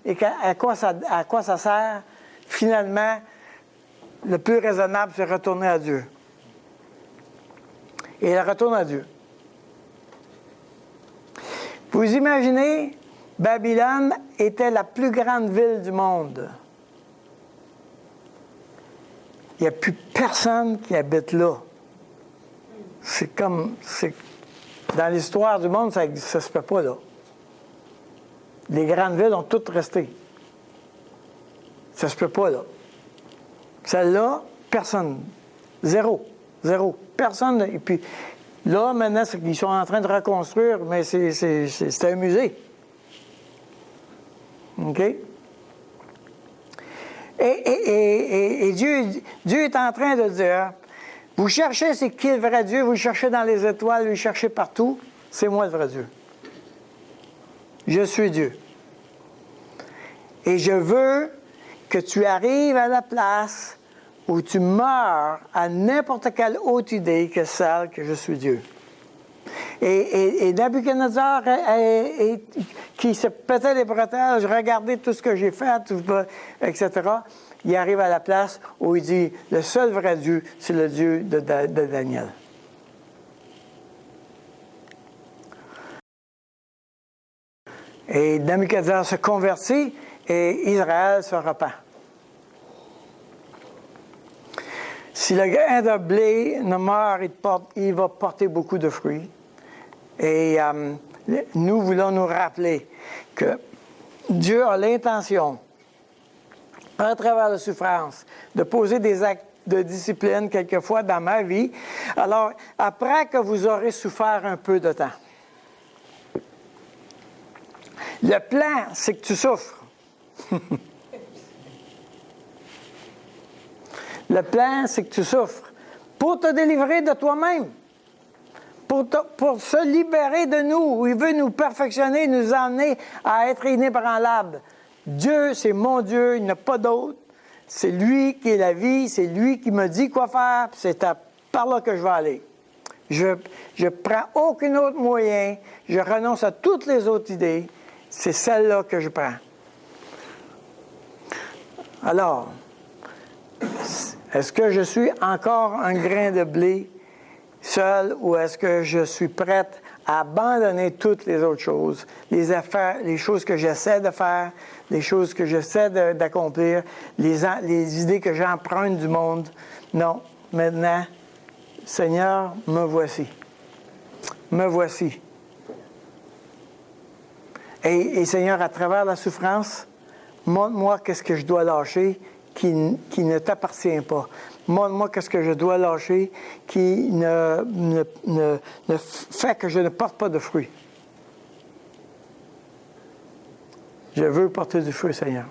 et à quoi ça sert, finalement, le plus raisonnable, c'est retourner à Dieu. Et il retourne à Dieu. Vous imaginez, Babylone était la plus grande ville du monde. Il n'y a plus personne qui habite là. Dans l'histoire du monde, ça ne se fait pas là. Les grandes villes ont toutes resté. Ça se peut pas là. Celle-là, personne. Zéro. Personne. Et puis là, maintenant, ils sont en train de reconstruire, mais c'est un musée. OK? Et Dieu est en train de dire, vous cherchez c'est qui le vrai Dieu, vous le cherchez dans les étoiles, vous le cherchez partout, c'est moi le vrai Dieu. Je suis Dieu. Et je veux que tu arrives à la place où tu meurs à n'importe quelle autre idée que celle que je suis Dieu. Et Nabuchodonosor, qui se pétait les bretelles, regardait tout ce que j'ai fait, etc., il arrive à la place où il dit, le seul vrai Dieu, c'est le Dieu de Daniel. Et Nabuchodonosor se convertit et Israël se repent. Si le grain de blé ne meurt, il va porter beaucoup de fruits. Et nous voulons nous rappeler que Dieu a l'intention, à travers la souffrance, de poser des actes de discipline quelquefois dans ma vie. Alors, après que vous aurez souffert un peu de temps, le plan, c'est que tu souffres. Le plan, c'est que tu souffres pour te délivrer de toi-même, pour se libérer de nous. Il veut nous perfectionner, nous emmener à être inébranlables. Dieu, c'est mon Dieu, il n'y en a pas d'autre. C'est lui qui est la vie, c'est lui qui me dit quoi faire, puis c'est par là que je vais aller. Je prends aucun autre moyen, je renonce à toutes les autres idées. C'est celle-là que je prends. Alors, est-ce que je suis encore un grain de blé seul ou est-ce que je suis prête à abandonner toutes les autres choses, les affaires, les choses que j'essaie de faire, les choses que j'essaie d'accomplir, les idées que j'emprunte du monde? Non, maintenant, Seigneur, me voici. Me voici. Et Seigneur, à travers la souffrance, montre-moi qu'est-ce que je dois lâcher qui ne t'appartient pas. Montre-moi qu'est-ce que je dois lâcher qui ne fait que je ne porte pas de fruits. Je veux porter du fruit, Seigneur.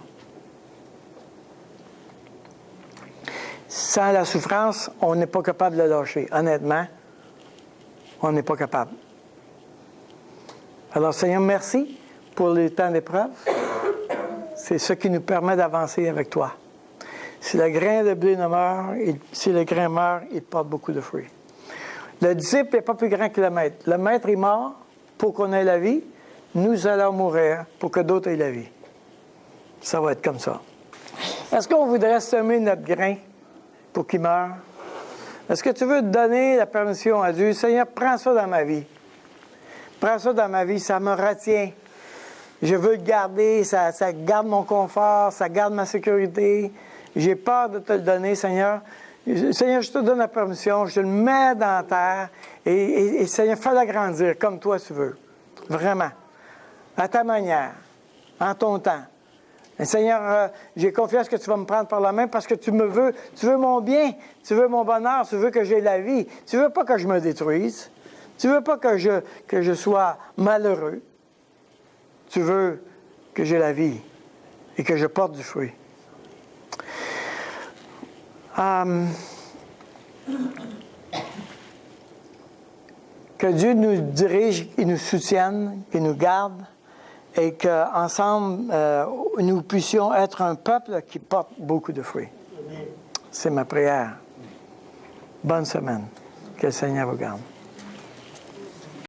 Sans la souffrance, on n'est pas capable de le lâcher. Honnêtement, on n'est pas capable. Alors, Seigneur, merci pour les temps d'épreuve. C'est ce qui nous permet d'avancer avec toi. Si le grain de blé ne meurt, si le grain meurt, il porte beaucoup de fruits. Le disciple n'est pas plus grand que le maître. Le maître est mort pour qu'on ait la vie. Nous allons mourir pour que d'autres aient la vie. Ça va être comme ça. Est-ce qu'on voudrait semer notre grain pour qu'il meure? Est-ce que tu veux donner la permission à Dieu? Seigneur, prends ça dans ma vie. Prends ça dans ma vie, ça me retient. Je veux le garder, ça garde mon confort, ça garde ma sécurité. J'ai peur de te le donner, Seigneur. Seigneur, je te donne la permission, je le mets dans la terre et Seigneur, fais-le grandir comme toi tu veux. Vraiment. À ta manière, en ton temps. Et Seigneur, j'ai confiance que tu vas me prendre par la main parce que tu veux mon bien, tu veux mon bonheur, tu veux que j'aie la vie. Tu veux pas que je me détruise. Tu veux pas que je sois malheureux. Tu veux que j'ai la vie et que je porte du fruit. Que Dieu nous dirige et nous soutienne, et nous garde, et qu'ensemble, nous puissions être un peuple qui porte beaucoup de fruits. C'est ma prière. Bonne semaine. Que le Seigneur vous garde.